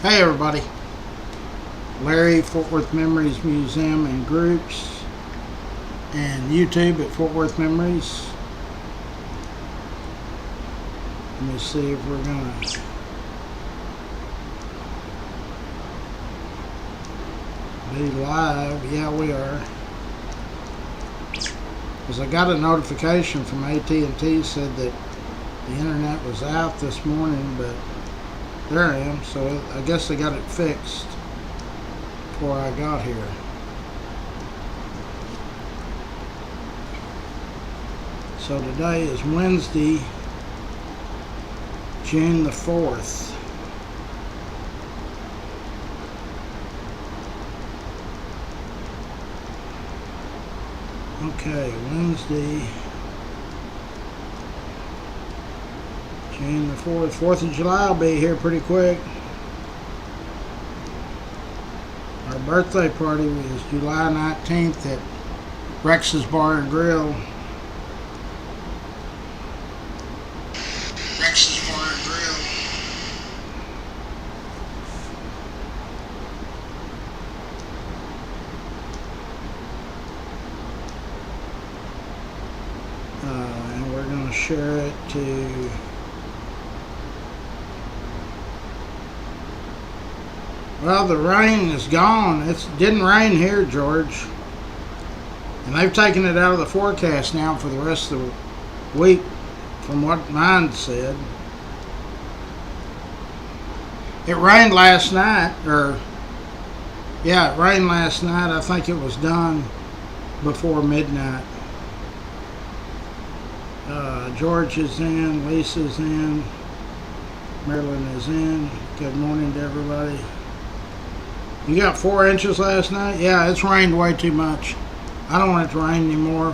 Hey everybody, Larry, Fort Worth Memories Museum and Groups, and YouTube at Fort Worth Memories. Let me see if we're gonna be live. Yeah, we are. Because I got a notification from AT&T said that the internet was out this morning, but there I am. So I guess they got it fixed before I got here. So today is Wednesday, June the 4th. Okay, Wednesday, June the 4th. 4th of July will be here pretty quick. Our birthday party was July 19th at Rex's Bar and Grill. Rex's Bar and Grill. And we're going to share it to well, the rain is gone. It didn't rain here, George. And they've taken it out of the forecast now for the rest of the week, from what mine said. It rained last night, it rained last night. I think it was done before midnight. George is in, Lisa's in, Marilyn is in. Good morning to everybody. You got 4 inches last night? Yeah, it's rained way too much. I don't want it to rain anymore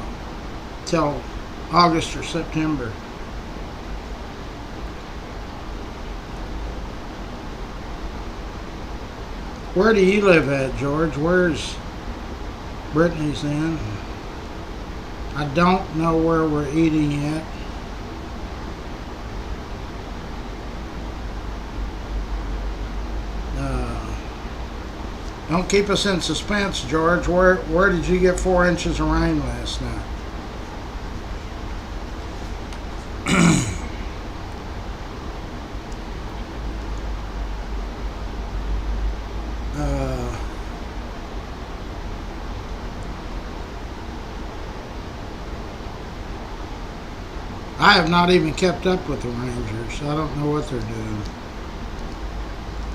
till August or September. Where do you live at, George? Where's Brittany's in? I don't know where we're eating yet. Don't keep us in suspense, George. Where did you get 4 inches of rain last night? I have not even kept up with the Rangers. I don't know what they're doing.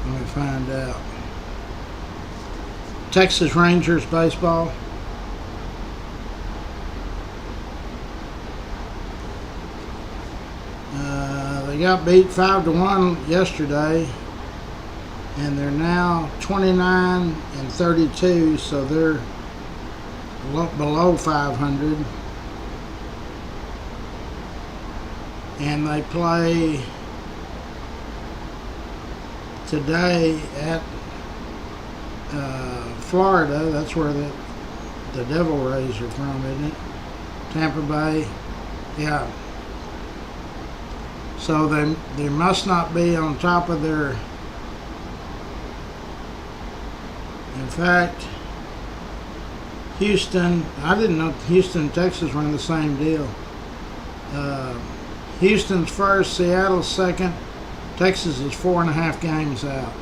Let me find out. Texas Rangers baseball. They got beat 5-1 yesterday, and they're now 29-32, so they're below 500. And they play today at Florida. That's where the Devil Rays are from, isn't it? Tampa Bay. Yeah. So they must not be on top of their. In fact, Houston. I didn't know Houston and Texas were in the same deal. Houston's first, Seattle's second. Texas is 4.5 games out.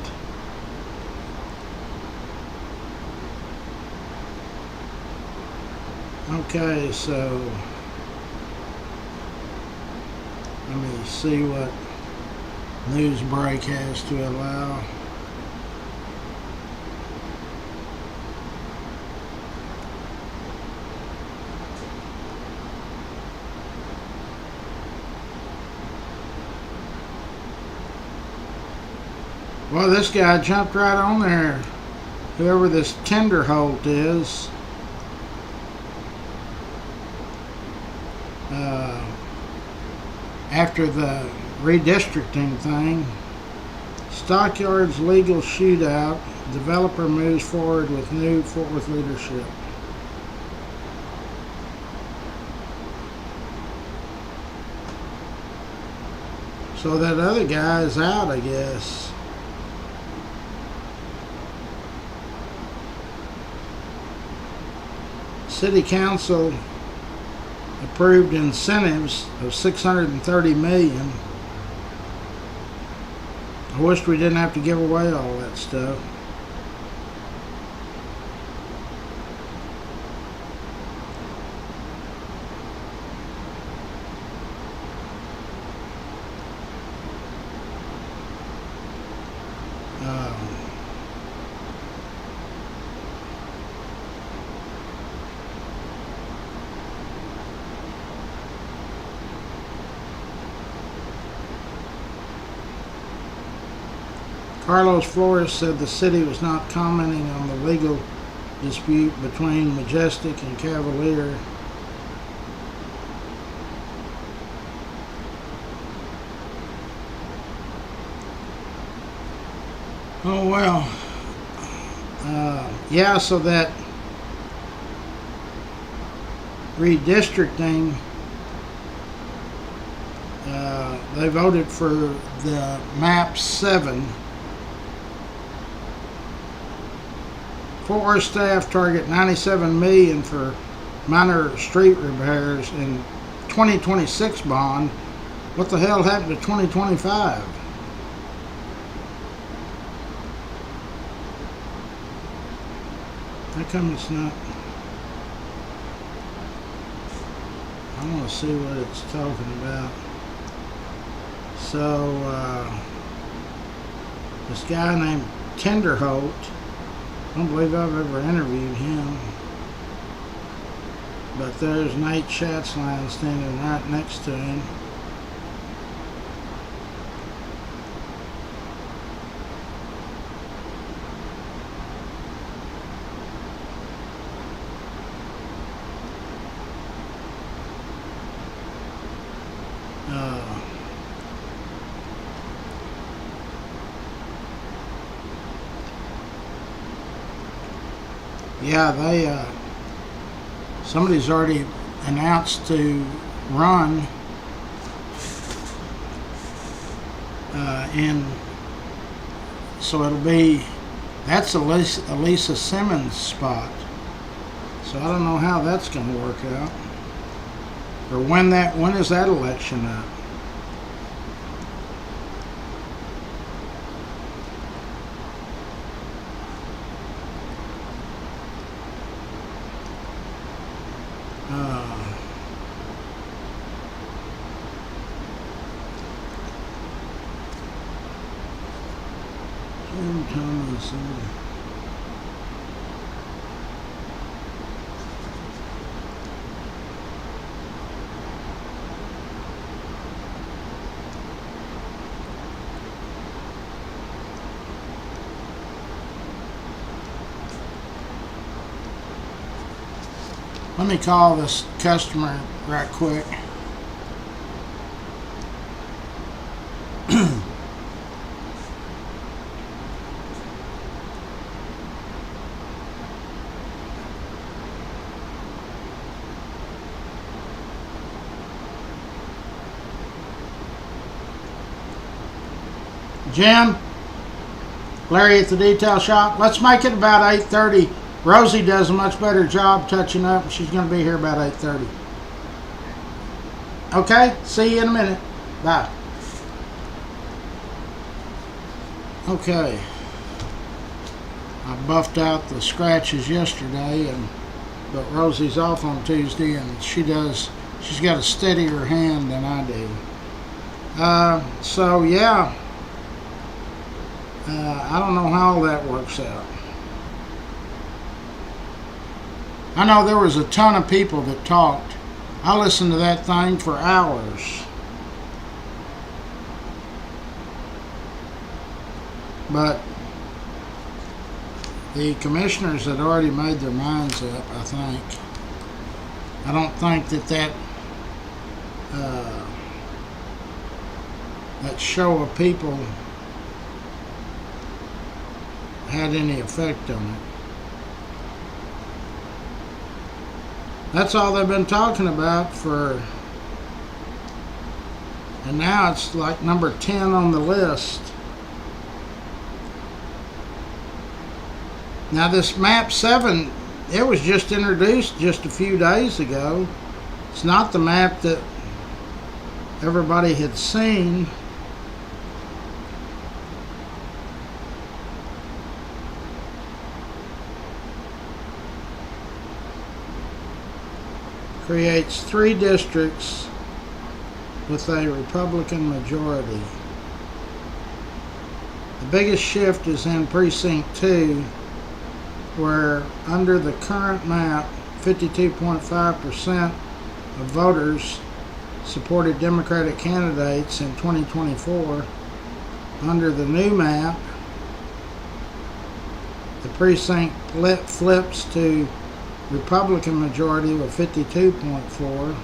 Okay, so let me see what news break has to allow. Well, this guy jumped right on there. Whoever this Tenderholt is. After the redistricting thing, Stockyards legal shootout, developer moves forward with new Fort Worth leadership. So that other guy is out, I guess. City Council approved incentives of $630 million. I wish we didn't have to give away all that stuff. Carlos Flores said the city was not commenting on the legal dispute between Majestic and Cavalier. Oh well. Yeah, so that redistricting, they voted for the map 7. Fort Worth staff target $97 million for minor street repairs in 2026 bond. What the hell happened to 2025? How come it's not? I want to see what it's talking about. So, this guy named Tenderholt, I don't believe I've ever interviewed him, but there's Nate Schatzline standing right next to him. Yeah, they somebody's already announced to run in, so it'll be, that's Elisa Simmons' spot. So I don't know how that's going to work out, or when is that election up? Jim Thomas. Let me call this customer right quick. Jim, Larry at the detail shop. Let's make it about 8:30. Rosie does a much better job touching up. She's going to be here about 8:30. Okay, see you in a minute. Bye. Okay. I buffed out the scratches yesterday, but Rosie's off on Tuesday, and she's got a steadier hand than I do. So yeah. I don't know how that works out. I know there was a ton of people that talked. I listened to that thing for hours. But the commissioners had already made their minds up, I think. I don't think that show of people had any effect on it. That's all they've been talking about and now it's like number 10 on the list. Now this map 7 it was just introduced just a few days ago. It's not the map that everybody had seen. Creates 3 districts with a Republican majority. The biggest shift is in Precinct 2, where under the current map, 52.5% of voters supported Democratic candidates in 2024. Under the new map, the precinct flips to Republican majority with 52.4.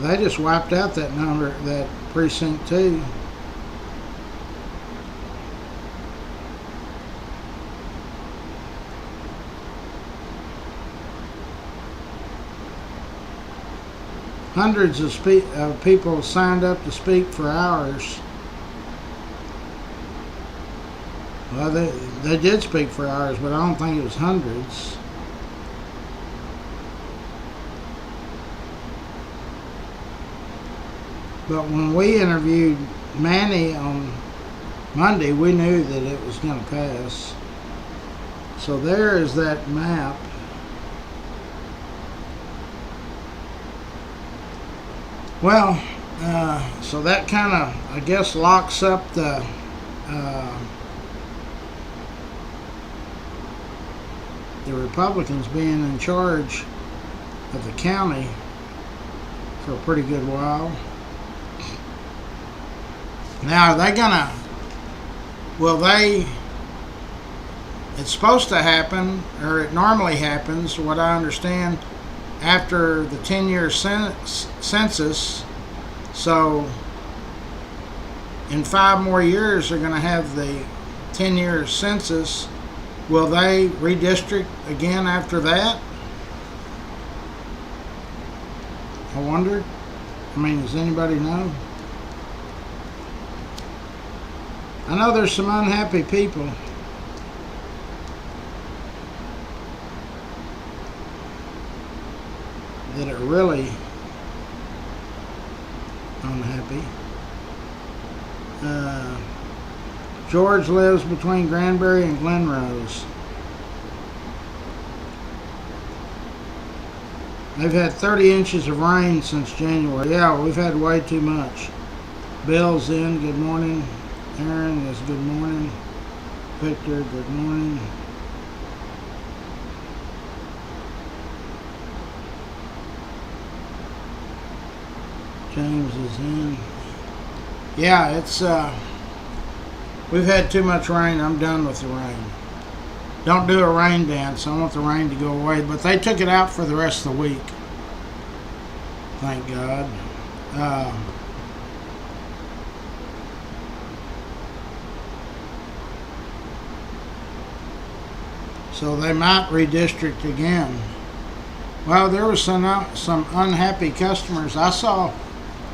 They just wiped out that number, that precinct 2. Hundreds of people signed up to speak for hours. Well, they did speak for hours, but I don't think it was hundreds. But when we interviewed Manny on Monday, we knew that it was going to pass. So there is that map. Well, so that kind of, I guess, locks up the Republicans being in charge of the county for a pretty good while. Now, are they gonna, it's supposed to happen, or it normally happens, what I understand, after the 10-year census. So in 5 more years they're going to have the 10-year census. Will they redistrict again after that? I wonder. I mean, does anybody know? I know there's some unhappy people. That are really unhappy. George lives between Granbury and Glenrose. They've had 30 inches of rain since January. Yeah, we've had way too much. Bill's in. Good morning. Aaron is good morning. Victor, good morning. James is in. Yeah, it's we've had too much rain. I'm done with the rain. Don't do a rain dance. I want the rain to go away. But they took it out for the rest of the week. Thank God. So they might redistrict again. Well, there was some unhappy customers. I saw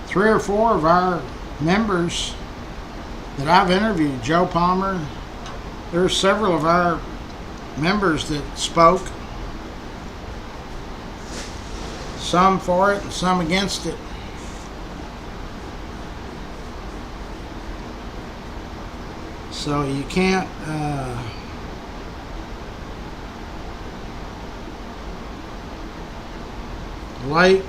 3 or 4 of our members that I've interviewed. Joe Palmer. There are several of our members that spoke. Some for it and some against it. So you can't Lake,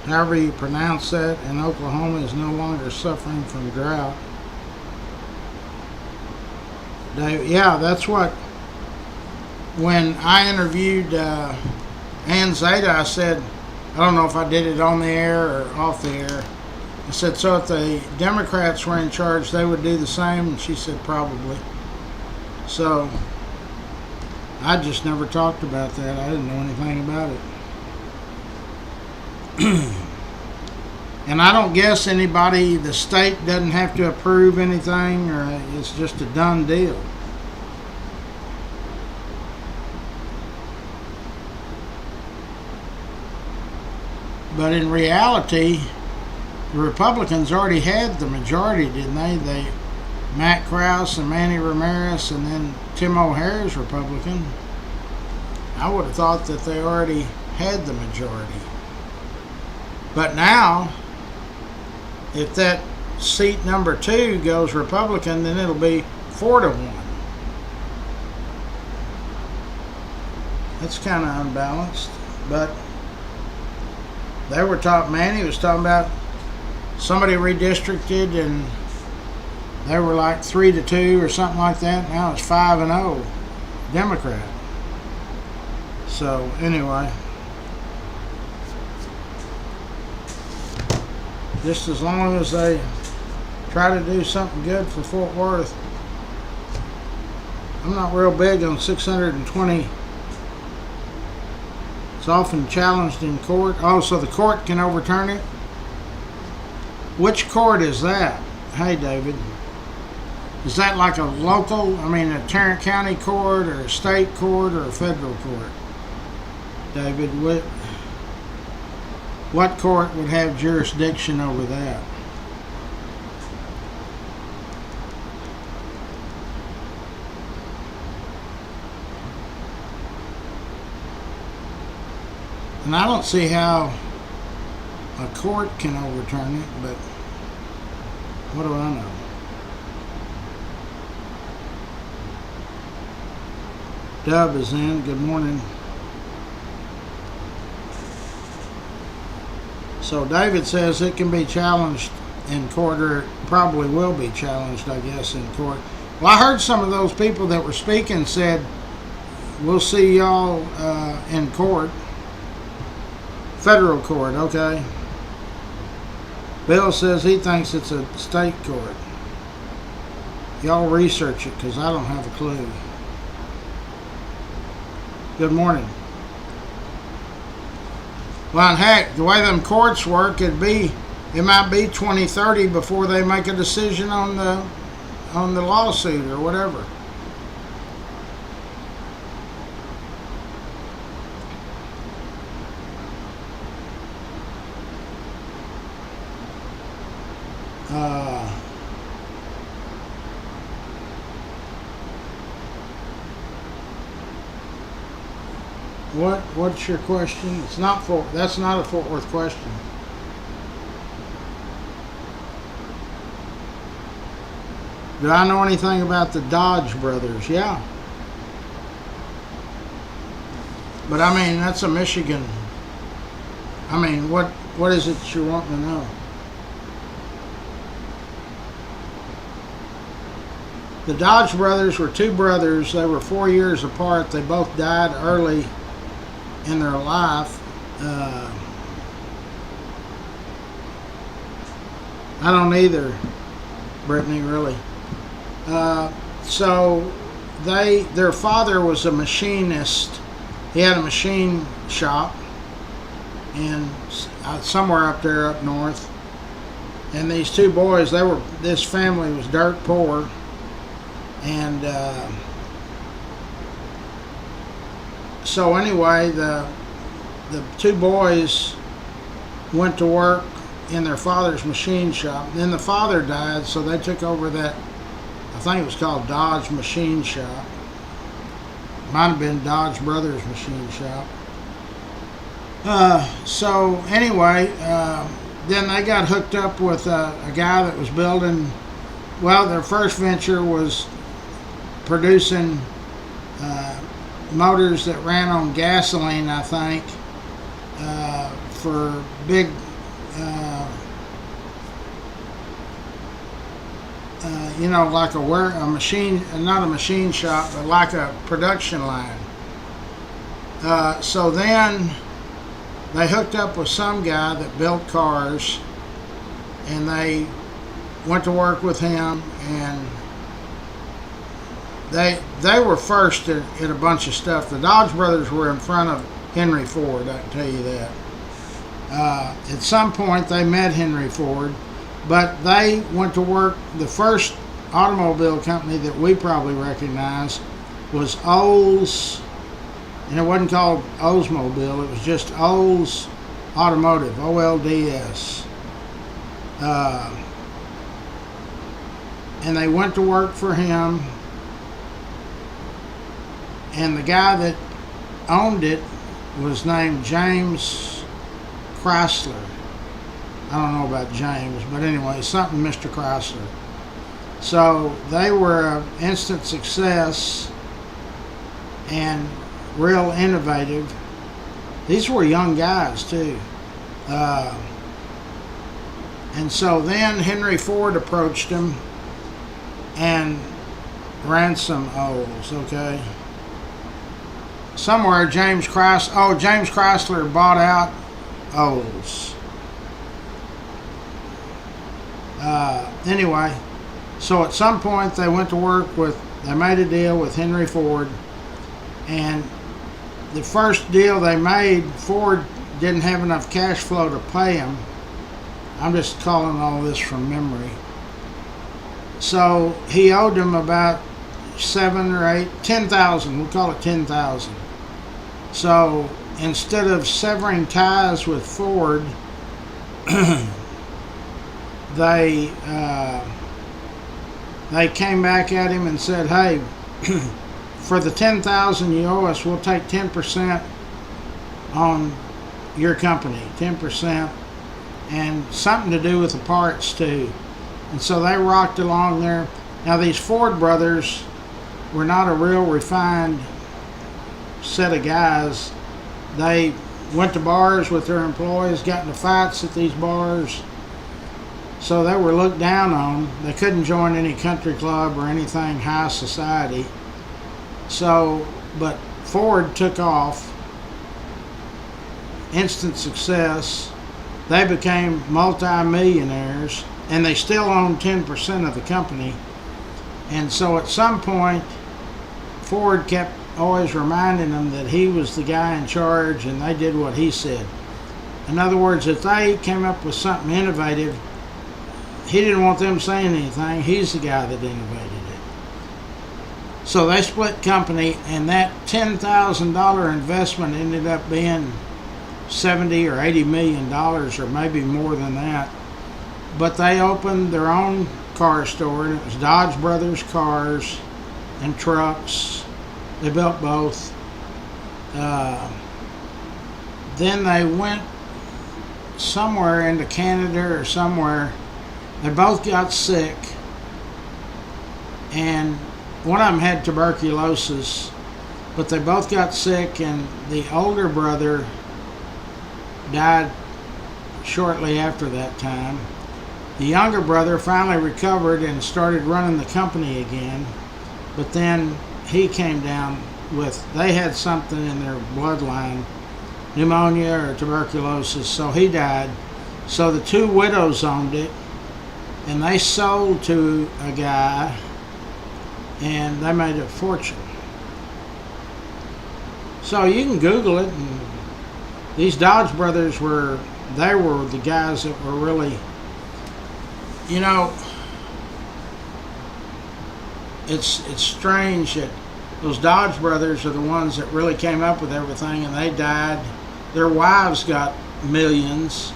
however you pronounce that, in Oklahoma is no longer suffering from drought. Yeah, that's what, when I interviewed Ann Zeta, I said, I don't know if I did it on the air or off the air. I said, so if the Democrats were in charge, they would do the same? And she said, probably. So I just never talked about that. I didn't know anything about it. And I don't guess anybody, the state doesn't have to approve anything, or it's just a done deal. But in reality, the Republicans already had the majority, didn't they? Matt Krause and Manny Ramirez, and then Tim O'Hare's Republican. I would have thought that they already had the majority. But now, if that seat number 2 goes Republican, then it'll be 4-1. That's kind of unbalanced. But they were talking, Manny was talking about somebody redistricted and they were like 3-2 or something like that. Now it's 5-0 Democrat. So anyway, just as long as they try to do something good for Fort Worth. I'm not real big on 620. It's often challenged in court. Oh, so the court can overturn it? Which court is that? Hey, David. Is that like a local, a Tarrant County court or a state court or a federal court? David, what court would have jurisdiction over that? And I don't see how a court can overturn it, but what do I know? Dub is in. Good morning. So David says it can be challenged in court, or it probably will be challenged, I guess, in court. Well, I heard some of those people that were speaking said, we'll see y'all in court. Federal court, okay. Bill says he thinks it's a state court. Y'all research it, because I don't have a clue. Good morning. Well, heck, the way them courts work, it might be 2030 before they make a decision on the lawsuit or whatever. What's your question? That's not a Fort Worth question. Do I know anything about the Dodge brothers? Yeah. But that's a Michigan. What is it you want to know? The Dodge brothers were 2 brothers. They were 4 years apart. They both died early in their life. I don't either, Brittany, really. So their father was a machinist. He had a machine shop in somewhere up there up north. And these 2 boys, this family was dirt poor. And so anyway, the 2 boys went to work in their father's machine shop. Then the father died, so they took over that. I think it was called Dodge Machine Shop. Might have been Dodge Brothers Machine Shop. So anyway, then they got hooked up with a guy that was building. Well, their first venture was producing motors that ran on gasoline, I think, for big like a machine, not a machine shop, but like a production line. So then they hooked up with some guy that built cars, and they went to work with him, and they were first at a bunch of stuff. The Dodge brothers were in front of Henry Ford, I can tell you that. At some point they met Henry Ford, but they went to work. The first automobile company that we probably recognize was Olds, and it wasn't called Oldsmobile, it was just Olds Automotive, O-L-D-S. and they went to work for him. And the guy that owned it was named James Chrysler. I don't know about James, but anyway, something Mr. Chrysler. So they were an instant success and real innovative. These were young guys too. And so then Henry Ford approached him and ransom Olds, okay? Somewhere James Chrysler bought out Olds. Anyway, so at some point they went to work they made a deal with Henry Ford, and the first deal they made, Ford didn't have enough cash flow to pay him. I'm just calling all this from memory. So he owed them about 10,000. We'll call it 10,000. So instead of severing ties with Ford, they came back at him and said, "Hey, for the 10,000 you owe us, we'll take 10% on your company, 10%, and something to do with the parts too." And so they rocked along there. Now these Ford brothers were not a real refined set of guys. They went to bars with their employees, got into fights at these bars. So they were looked down on. They couldn't join any country club or anything high society. So, but Ford took off. Instant success. They became multi-millionaires, and they still own 10% of the company. And so at some point, Ford kept always reminding them that he was the guy in charge and they did what he said. In other words, if they came up with something innovative, he didn't want them saying anything. He's the guy that innovated it. So they split company, and that $10,000 investment ended up being $70 or $80 million, or maybe more than that. But they opened their own car store, and it was Dodge Brothers Cars and Trucks. They built both. Then they went somewhere into Canada or somewhere. They both got sick, and one of them had tuberculosis, but they both got sick, and the older brother died shortly after that time. The younger brother finally recovered and started running the company again, but then he came down they had something in their bloodline, pneumonia or tuberculosis, so he died. So the two widows owned it, and they sold to a guy, and they made a fortune. So you can Google it, and these Dodge brothers were the guys that were really, it's strange that those Dodge brothers are the ones that really came up with everything, and they died. Their wives got millions.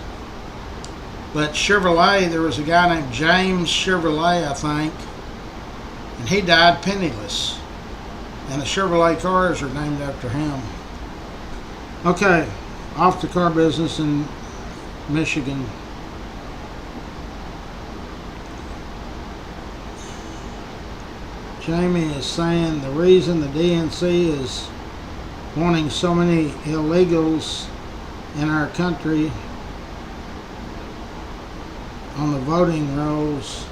But Chevrolet, there was a guy named James Chevrolet, I think, and he died penniless. And the Chevrolet cars are named after him. Okay, off to car business in Michigan. Jamie is saying the reason the DNC is wanting so many illegals in our country on the voting rolls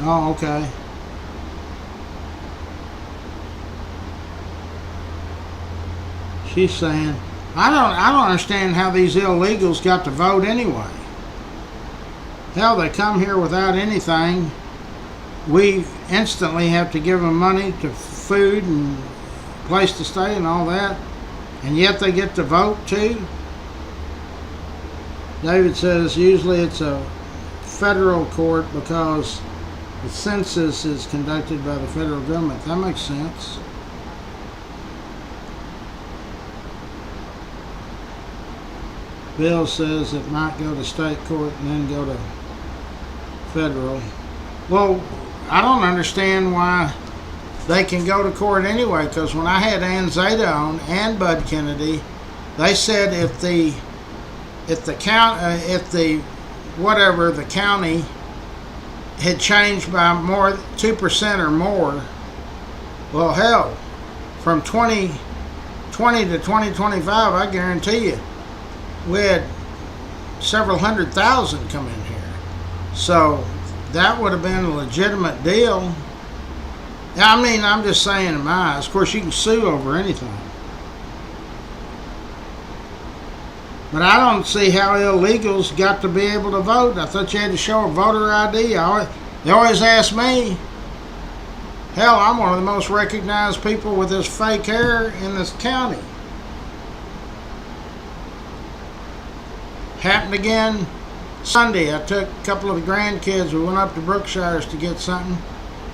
oh, okay. She's saying, I don't understand how these illegals got to vote anyway. Hell, they come here without anything. We instantly have to give them money to food and place to stay and all that, and yet they get to vote too. David says usually it's a federal court because the census is conducted by the federal government. That makes sense. Bill says it might go to state court and then go to federal. Well, I don't understand why they can go to court anyway, because when I had Ann Zeta on and Bud Kennedy, they said if the county had changed by more 2% or more, well, hell, from 2020 to 2025, I guarantee you, we had several 100,000 come in here. So that would have been a legitimate deal. I mean, I'm just saying in my eyes. Of course, you can sue over anything. But I don't see how illegals got to be able to vote. I thought you had to show a voter ID. They always ask me. Hell, I'm one of the most recognized people with this fake hair in this county. Happened again Sunday. I took a couple of the grandkids. We went up to Brookshire's to get something.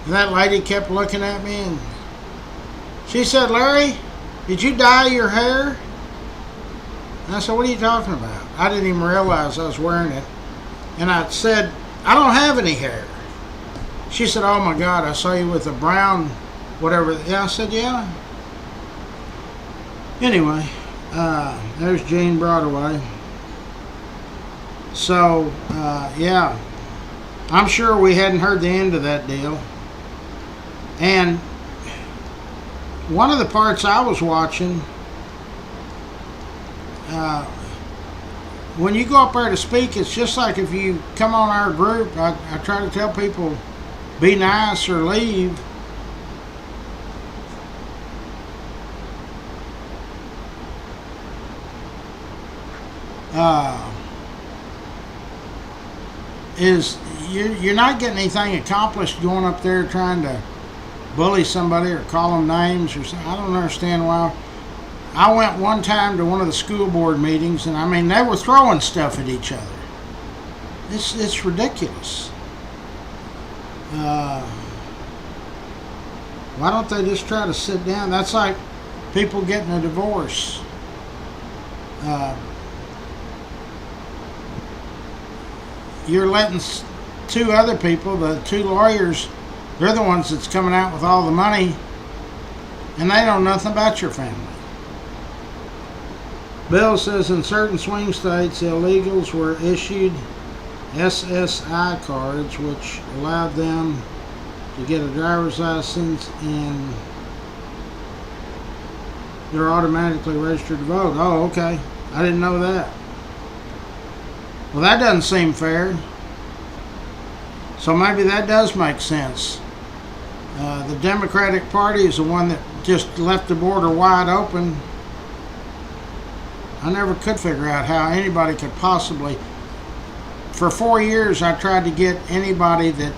And that lady kept looking at me and she said, "Larry, did you dye your hair?" And I said, "What are you talking about?" I didn't even realize I was wearing it. And I said, "I don't have any hair." She said, "Oh my God, I saw you with a brown whatever." Yeah, I said, "Yeah." Anyway, there's Gene Broadway. So, yeah, I'm sure we hadn't heard the end of that deal. And one of the parts I was watching, when you go up there to speak, it's just like if you come on our group, I try to tell people, be nice or leave. You're not getting anything accomplished going up there trying to bully somebody or call them names or something. I don't understand why. I went one time to one of the school board meetings, and I mean, they were throwing stuff at each other. It's ridiculous. Why don't they just try to sit down? That's like people getting a divorce. You're letting two other people, the two lawyers, they're the ones that's coming out with all the money, and they know nothing about your family. Bill says in certain swing states, illegals were issued SSI cards, which allowed them to get a driver's license, and they're automatically registered to vote. Oh, okay. I didn't know that. Well, that doesn't seem fair. So maybe that does make sense. The Democratic Party is the one that just left the border wide open. I never could figure out how anybody could possibly. For 4 years, I tried to get anybody that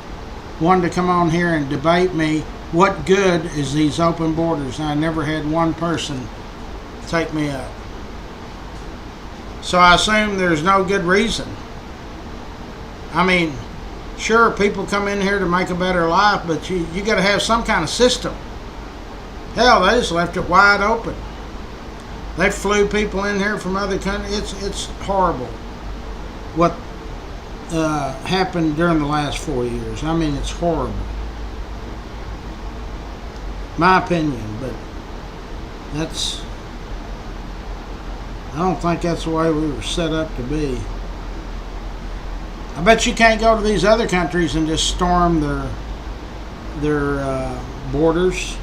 wanted to come on here and debate me. What good is these open borders? And I never had one person take me up. So I assume there's no good reason. I mean, sure, people come in here to make a better life, but you got to have some kind of system. Hell, they just left it wide open. They flew people in here from other countries. It's horrible what happened during the last 4 years. I mean, it's horrible. My opinion, but I don't think that's the way we were set up to be. I bet you can't go to these other countries and just storm their borders.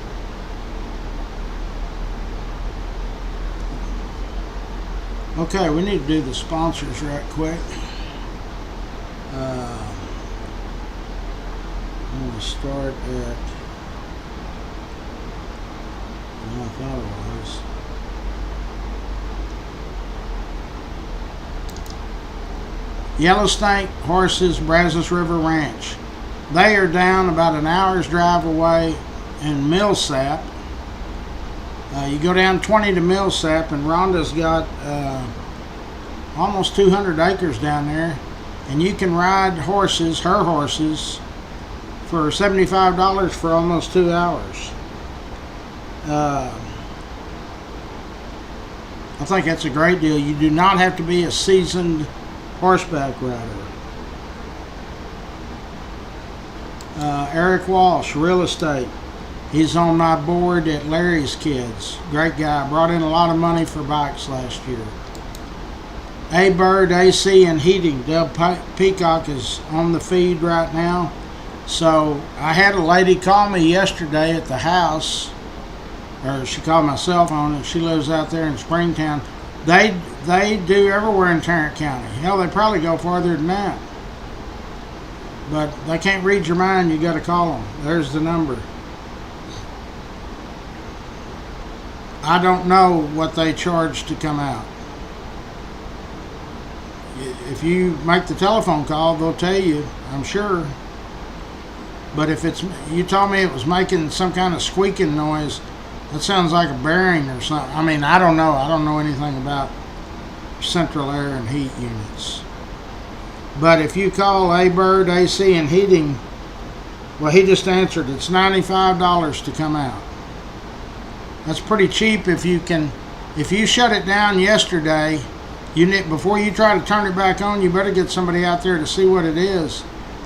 Okay, we need to do the sponsors right quick. I'm going to start at, I thought it was. Yellowstone Horses, Brazos River Ranch. They are down about an hour's drive away in Millsap. You go down 20 to Millsap, and Rhonda's got almost 200 acres down there, and you can ride horses, her horses, for $75 for almost 2 hours. I think that's a great deal. You do not have to be a seasoned horseback rider. Eric Walsh, real estate. He's on my board at Larry's Kids. Great guy. Brought in a lot of money for bikes last year. A Bird AC and Heating. Deb Peacock is on the feed right now. So I had a lady call me yesterday at the house, or she called my cell phone, and she lives out there in Springtown. They do everywhere in Tarrant County. Hell, they probably go farther than that. But they can't read your mind. You got to call them. There's the number. I don't know what they charge to come out. If you make the telephone call, they'll tell you, I'm sure. But if it's, you told me it was making some kind of squeaking noise, that sounds like a bearing or something. I mean, I don't know. I don't know anything about central air and heat units. But if you call A Bird AC and Heating, well, he just answered. It's $95 to come out. That's pretty cheap if you can. If you shut it down yesterday, before you try to turn it back on, you better get somebody out there to see what it is.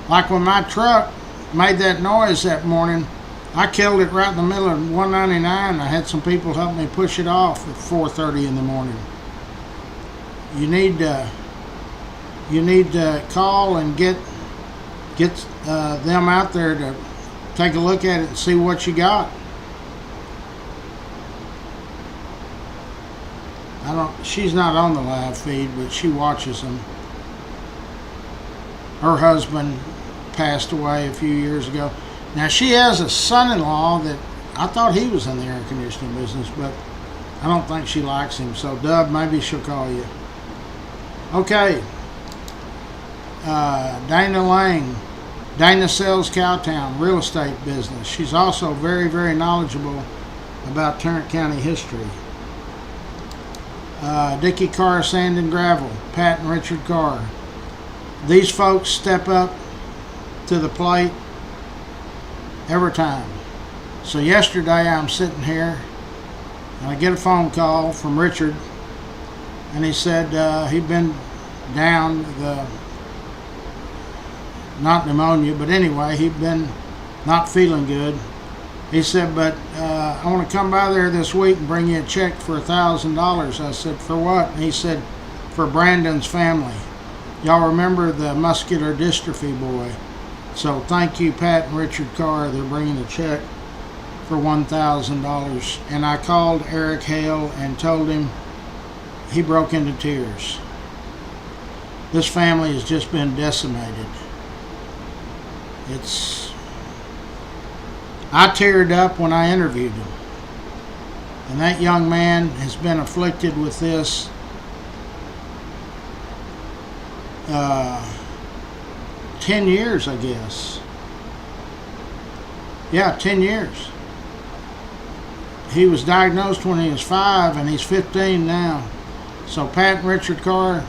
Like when my truck made that noise that morning, I killed it right in the middle of 199. I had some people help me push it off at 4:30 in the morning. You need to call and get them out there to take a look at it and see what you got. She's not on the live feed, but she watches them. Her husband passed away a few years ago. Now she has a son-in-law that I thought he was in the air conditioning business, but I don't think she likes him. So Dub, maybe she'll call you. Okay. Dana Lang. Dana sells Cowtown, real estate business. She's also very, very knowledgeable about Tarrant County history. Dickie Carr, Sand and Gravel, Pat and Richard Carr. These folks step up to the plate every time. So yesterday I'm sitting here and I get a phone call from Richard, and he said he'd been down not pneumonia, but anyway, he'd been not feeling good. He said, but I want to come by there this week and bring you a check for $1,000. I said, for what? And he said, for Brandon's family. Y'all remember the muscular dystrophy boy. So thank you, Pat and Richard Carr. They're bringing a check for $1,000. And I called Eric Hale and told him. He broke into tears. This family has just been decimated. I teared up when I interviewed him. And that young man has been afflicted with this 10 years, I guess. Yeah, 10 years. He was diagnosed when he was 5, and he's 15 now. So Pat and Richard Carr,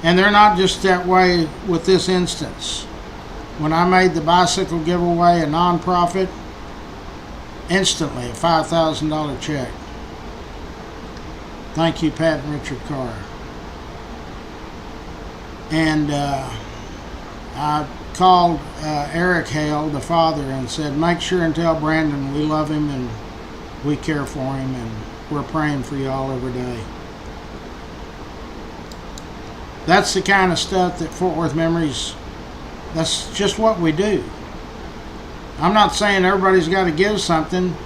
and they're not just that way with this instance. When I made the bicycle giveaway a non-profit, instantly a $5,000 check. Thank you, Pat and Richard Carr. And I called Eric Hale, the father, and said, make sure and tell Brandon we love him and we care for him, and we're praying for y'all every day. That's the kind of stuff that Fort Worth Memories, that's just what we do. I'm not saying everybody's got to give something.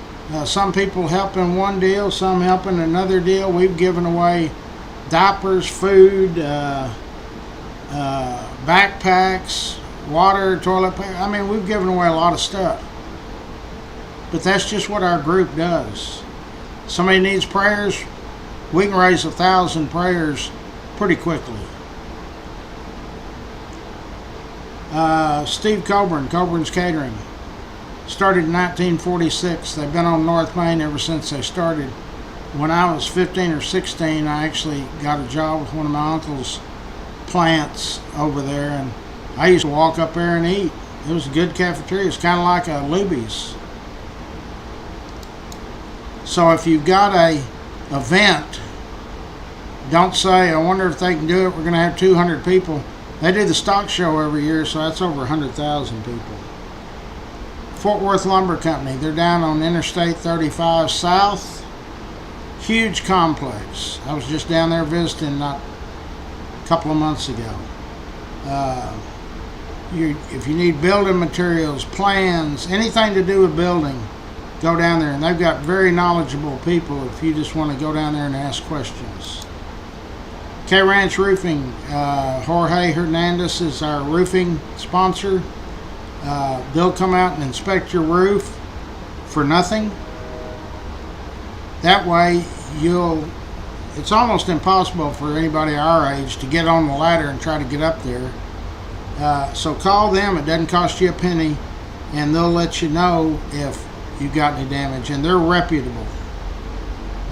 Some people help in one deal, some help in another deal. We've given away diapers, food, backpacks, water, toilet paper. I mean, we've given away a lot of stuff. But that's just what our group does. Somebody needs prayers, we can raise 1,000 prayers pretty quickly. Steve Coburn, Coburn's Catering, started in 1946. They've been on North Main ever since they started. When I was 15 or 16, I actually got a job with one of my uncle's plants over there, and I used to walk up there and eat. It was a good cafeteria. It's kind of like a Luby's. So if you've got a event, don't say, I wonder if they can do it. We're going to have 200 people. They do the stock show every year, so that's over 100,000 people. Fort Worth Lumber Company, they're down on Interstate 35 South. Huge complex. I was just down there visiting not a couple of months ago. If you need building materials, plans, anything to do with building, go down there. And they've got very knowledgeable people if you just want to go down there and ask questions. K Ranch Roofing, Jorge Hernandez is our roofing sponsor. They'll come out and inspect your roof for nothing. That way, it's almost impossible for anybody our age to get on the ladder and try to get up there. So call them. It doesn't cost you a penny, and they'll let you know if you got any damage, and they're reputable.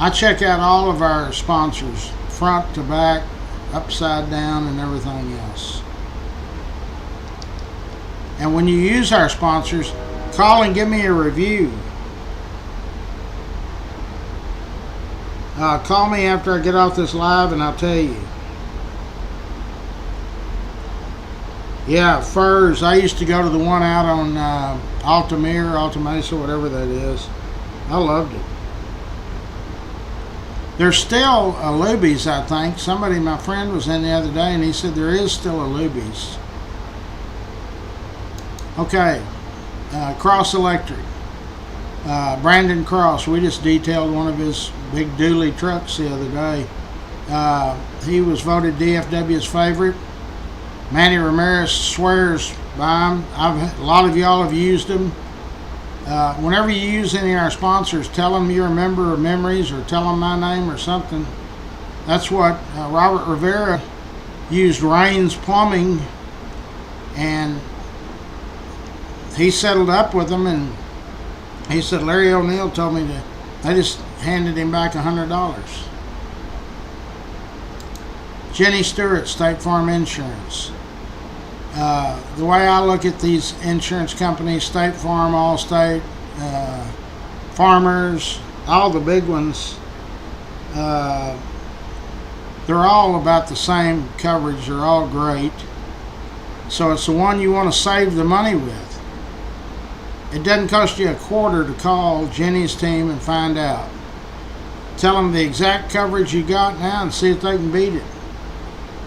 I check out all of our sponsors, front to back, upside down, and everything else. And when you use our sponsors, call and give me a review. Call me after I get off this live and I'll tell you. Yeah, furs. I used to go to the one out on Alta Mesa, whatever that is. I loved it. There's still a Luby's, I think. My friend was in the other day and he said there is still a Luby's. Okay, Cross Electric. Brandon Cross, we just detailed one of his big dually trucks the other day. He was voted DFW's favorite. Manny Ramirez swears by him. A lot of y'all have used him. Whenever you use any of our sponsors, tell them you're a member of Memories or tell them my name or something. That's what Robert Rivera used Raines Plumbing, and he settled up with them, and he said Larry O'Neill told me I just handed him back $100. Jenny Stewart, State Farm Insurance. The way I look at these insurance companies, State Farm, Allstate, Farmers, all the big ones, they're all about the same coverage. They're all great. So it's the one you want to save the money with. It doesn't cost you a quarter to call Jenny's team and find out. Tell them the exact coverage you got now and see if they can beat it.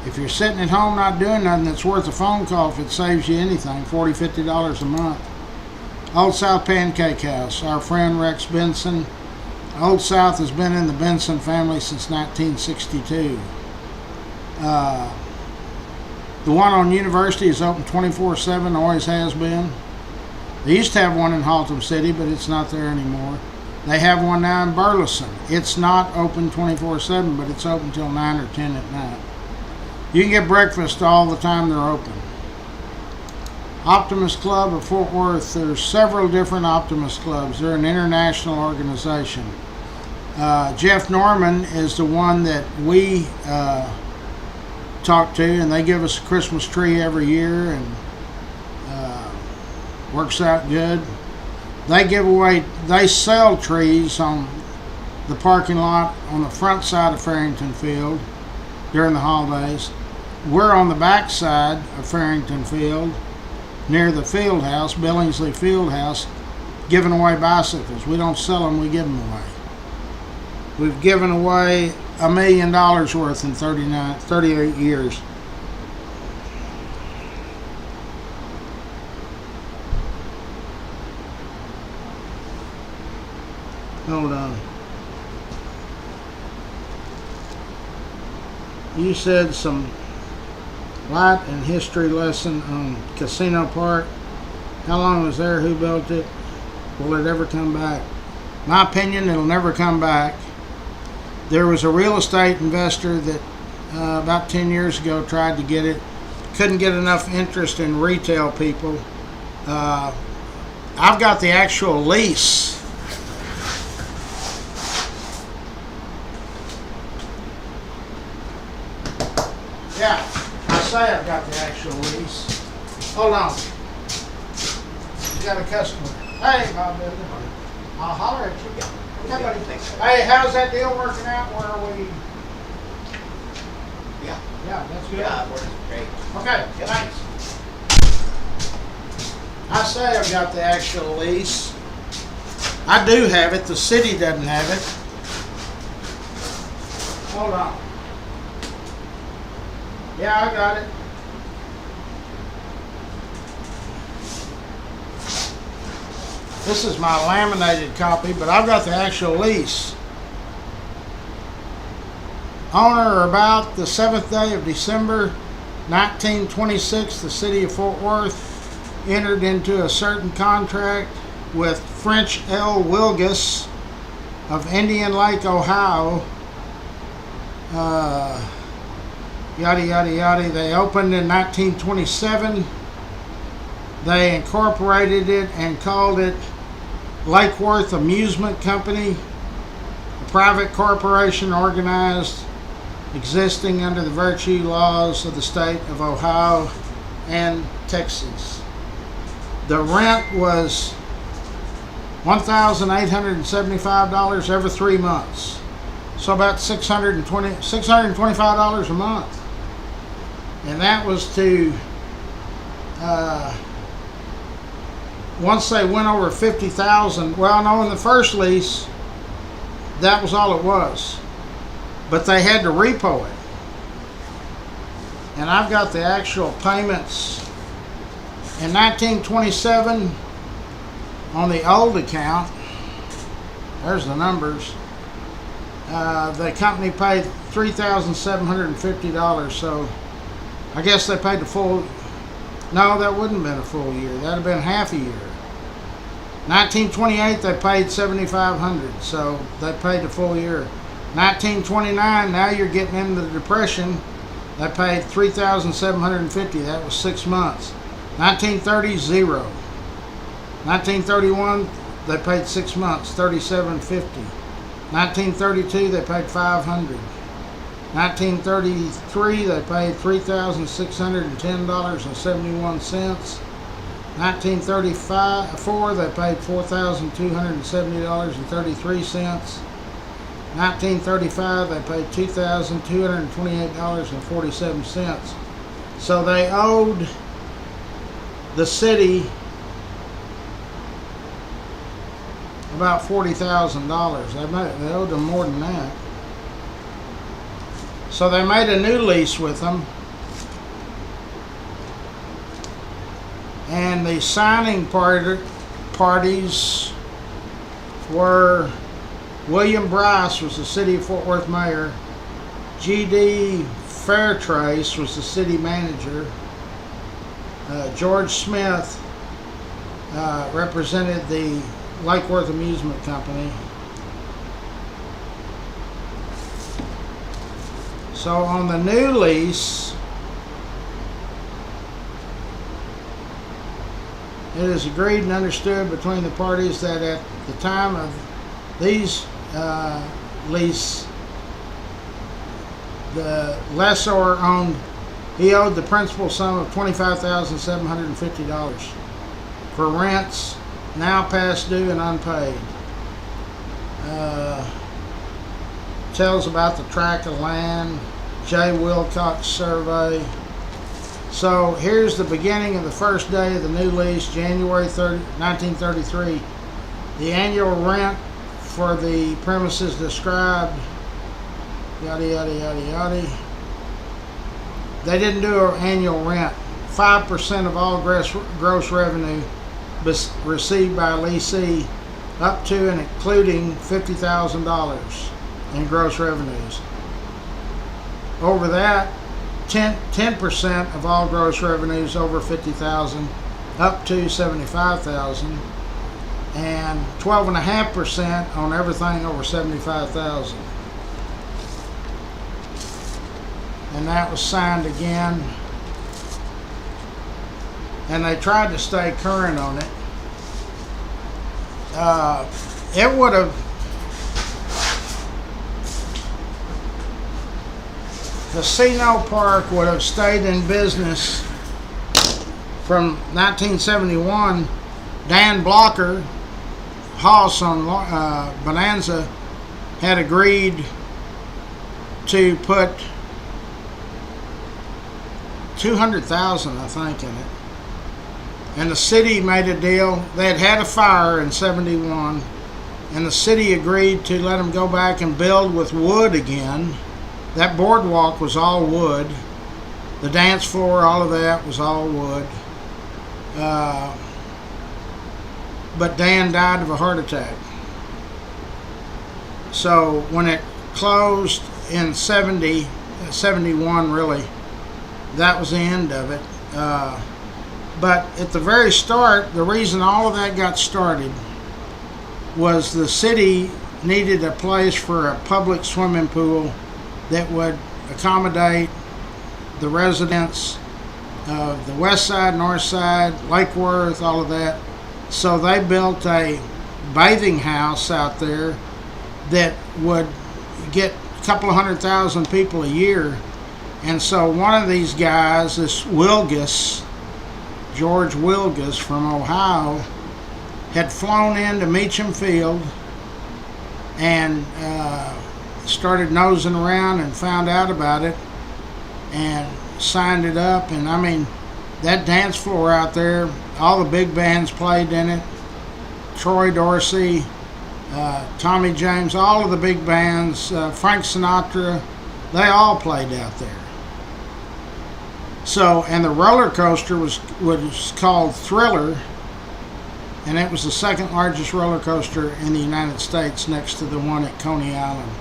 If you're sitting at home not doing nothing, it's worth a phone call if it saves you anything, $40, $50 a month. Old South Pancake House, our friend Rex Benson. Old South has been in the Benson family since 1962. The one on University is open 24/7, always has been. They used to have one in Haltom City, but it's not there anymore. They have one now in Burleson. It's not open 24/7, but it's open till 9 or 10 at night. You can get breakfast all the time they're open. Optimist Club of Fort Worth. There's several different Optimist Clubs. They're an international organization. Jeff Norman is the one that we talk to, and they give us a Christmas tree every year, and works out good. They sell trees on the parking lot on the front side of Farrington Field during the holidays. We're on the back side of Farrington Field near the field house, Billingsley Field House, giving away bicycles. We don't sell them, we give them away. We've given away $1 million worth in 38 years. Hold on. You said some light and history lesson on Casino Park. How long was there? Who built it? Will it ever come back? My opinion, it'll never come back. There was a real estate investor that about 10 years ago tried to get it. Couldn't get enough interest in retail people. I've got the actual lease. Yeah, I say I've got the actual lease. Hold on. You got a customer. Hey, Bob. I'll holler at you. Okay, buddy. Thanks. Hey, how's that deal working out? Where are we? Yeah. Yeah, that's good. Yeah, it works great. Okay, Yep. thanks. I say I've got the actual lease. I do have it. The city doesn't have it. Hold on. Yeah, I got it. This is my laminated copy, but I've got the actual lease. On or about the 7th day of December 1926, the city of Fort Worth entered into a certain contract with French L. Wilgus of Indian Lake, Ohio. Yada, yada, yada. They opened in 1927. They incorporated it and called it Lake Worth Amusement Company, a private corporation organized, existing under the virtue laws of the state of Ohio and Texas. The rent was $1,875 every 3 months. So about $625 a month. And that was to, once they went over 50,000, well, no, in the first lease, that was all it was. But they had to repo it. And I've got the actual payments. In 1927, on the old account, there's the numbers, the company paid $3,750. So I guess they paid the full, no, that wouldn't have been a full year. That would have been half a year. 1928, they paid $7,500. So they paid the full year. 1929, now you're getting into the Depression. They paid $3,750. That was 6 months. 1930, zero. 1931, they paid 6 months, $3,750. 1932, they paid $500. 1933, they paid $3,610.71. 1934, they paid $4,270.33. 1935, they paid $2,228.47. So they owed the city about $40,000. They owed them more than that. So they made a new lease with them. And the signing parties were William Bryce was the city of Fort Worth mayor. G.D. Fairtrace was the city manager. George Smith represented the Lake Worth Amusement Company. So on the new lease, it is agreed and understood between the parties that at the time of these lease, the lessor he owed the principal sum of $25,750 for rents now past due and unpaid. Tells about the tract of land, J. Wilcox survey. So here's the beginning of the first day of the new lease, January 30, 1933. The annual rent for the premises described, yada, yada, yada, yada. They didn't do an annual rent. 5% of all gross revenue received by a leasee up to and including $50,000 in gross revenues. Over that, 10% of all gross revenues over $50,000 up to $75,000, and 12.5% on everything over $75,000. And that was signed again. And they tried to stay current on it. It would have, Casino Park would have stayed in business from 1971. Dan Blocker Hoss on Bonanza had agreed to put $200,000, I think, in it. And the city made a deal. They had had a fire in '71, and the city agreed to let them go back and build with wood again. That boardwalk was all wood. The dance floor, all of that was all wood. But Dan died of a heart attack. So when it closed in 71 really, that was the end of it. But at the very start, the reason all of that got started was the city needed a place for a public swimming pool that would accommodate the residents of the west side, north side, Lake Worth, all of that. So they built a bathing house out there that would get a couple of 100,000 people a year. And so one of these guys, this Wilgus, George Wilgus from Ohio, had flown into Meacham Field and started nosing around and found out about it and signed it up. And I mean, that dance floor out there, all the big bands played in it. Troy Dorsey, Tommy James, all of the big bands, Frank Sinatra, they all played out there. So, and the roller coaster was called Thriller, and it was the second largest roller coaster in the United States next to the one at Coney Island.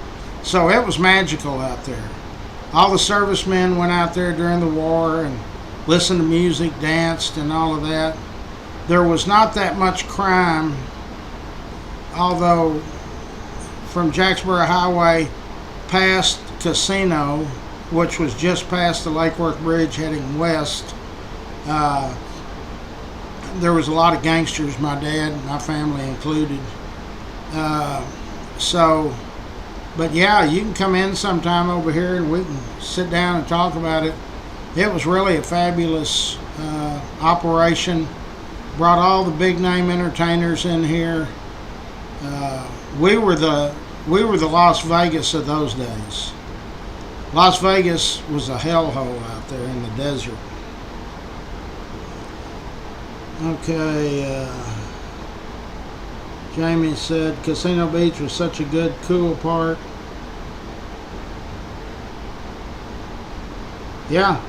So it was magical out there. All the servicemen went out there during the war and listened to music, danced, and all of that. There was not that much crime, although from Jacksboro Highway past Casino, which was just past the Lake Worth Bridge heading west, there was a lot of gangsters, my dad, my family included. But yeah, you can come in sometime over here and we can sit down and talk about it. It was really a fabulous operation. Brought all the big name entertainers in here. We were the Las Vegas of those days. Las Vegas was a hellhole out there in the desert. Okay, Jamie said Casino Beach was such a good, cool park. Yeah.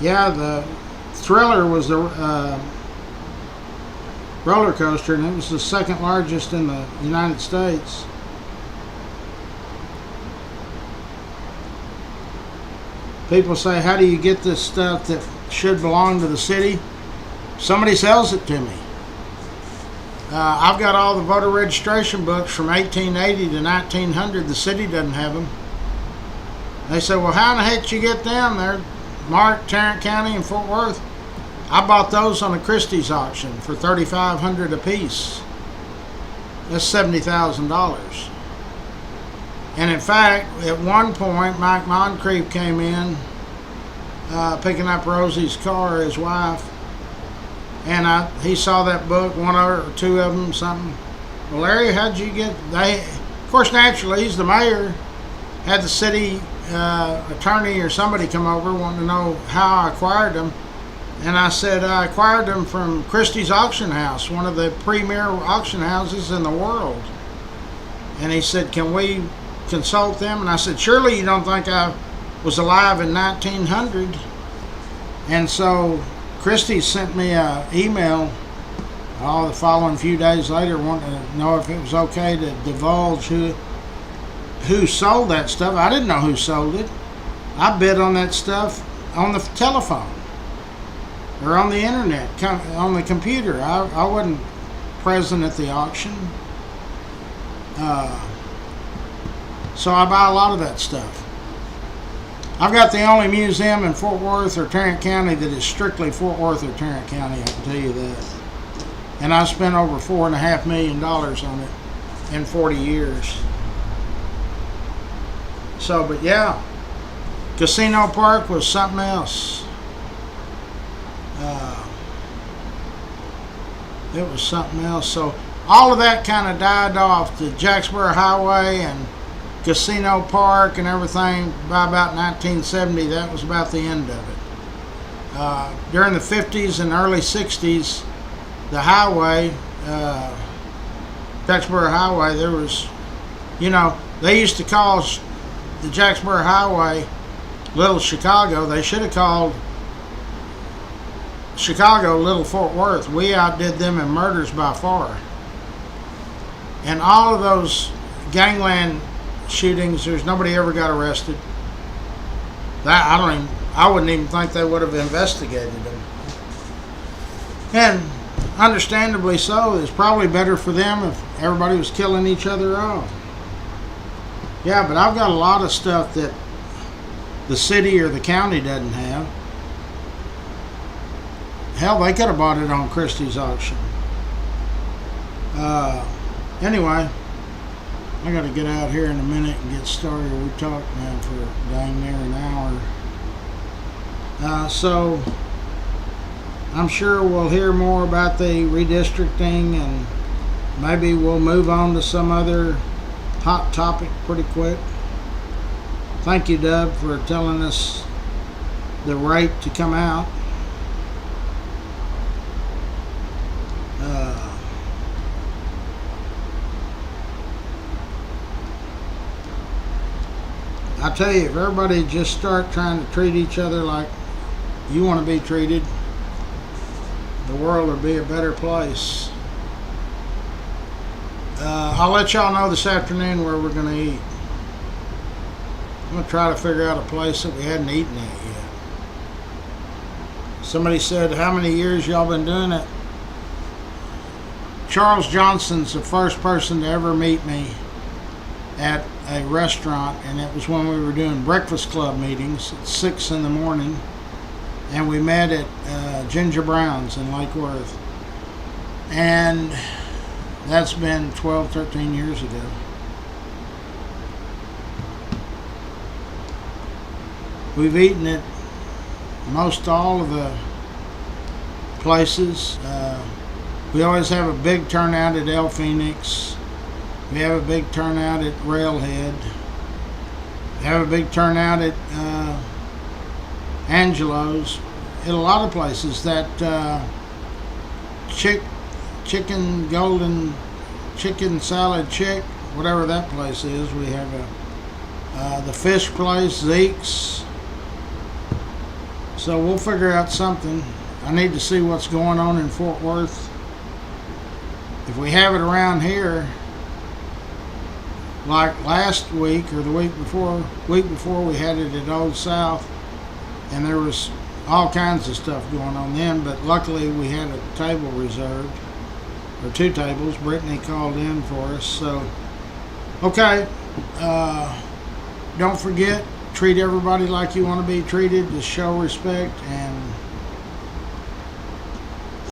Yeah, the Thriller was the roller coaster, and it was the second largest in the United States. People say, how do you get this stuff that should belong to the city? Somebody sells it to me. I've got all the voter registration books from 1880 to 1900. The city doesn't have them. They say, well, how in the heck did you get them? They're marked Tarrant County and Fort Worth. I bought those on a Christie's auction for $3,500 a piece. That's $70,000. And in fact, at one point, Mike Moncrief came in, picking up Rosie's car, his wife, and he saw that book, one or two of them, something. Well, Larry, how'd you get? Of course, naturally, he's the mayor. Had the city attorney or somebody come over wanting to know how I acquired them. And I said, I acquired them from Christie's Auction House, one of the premier auction houses in the world. And he said, can we consult them? And I said, surely you don't think I was alive in 1900? And so Christie sent me an email the following few days later wanting to know if it was okay to divulge who sold that stuff. I didn't know who sold it. I bid on that stuff on the telephone or on the internet, on the computer. I wasn't present at the auction. So I buy a lot of that stuff. I've got the only museum in Fort Worth or Tarrant County that is strictly Fort Worth or Tarrant County, I can tell you that. And I spent over $4.5 million on it in 40 years. So, but yeah, Casino Park was something else. it was something else. So all of that kind of died off. The Jacksboro Highway and Casino Park and everything by about 1970, that was about the end of it. During the 50s and early 60s, the highway, Jacksboro Highway, there was, they used to call the Jacksboro Highway Little Chicago. They should have called Chicago Little Fort Worth. We outdid them in murders by far. And all of those gangland shootings, there's nobody ever got arrested. I wouldn't even think they would have investigated them. And understandably so. It's probably better for them if everybody was killing each other off. Yeah, but I've got a lot of stuff that the city or the county doesn't have. Hell, they could have bought it on Christie's auction. Anyway, I got to get out here in a minute and get started. We talked now for dang near an hour. So I'm sure we'll hear more about the redistricting, and maybe we'll move on to some other hot topic pretty quick. Thank you, Dub, for telling us the rate to come out. I tell you, if everybody just start trying to treat each other like you want to be treated, the world would be a better place. I'll let y'all know this afternoon where we're going to eat. I'm going to try to figure out a place that we hadn't eaten at yet. Somebody said, how many years y'all been doing it? Charles Johnson's the first person to ever meet me at a restaurant, and it was when we were doing breakfast club meetings at 6 in the morning, and we met at Ginger Brown's in Lake Worth, and that's been 12, 13 years ago. We've eaten at most all of the places. We always have a big turnout at El Phoenix. We have a big turnout at Railhead. We have a big turnout at Angelo's. At a lot of places. That chicken salad chick, whatever that place is. We have the fish place, Zeke's. So we'll figure out something. I need to see what's going on in Fort Worth. If we have it around here, like last week or the week before we had it at Old South, and there was all kinds of stuff going on then, but luckily we had a table reserved, or 2 tables. Brittany called in for us. So, okay, don't forget, treat everybody like you want to be treated. Just show respect, and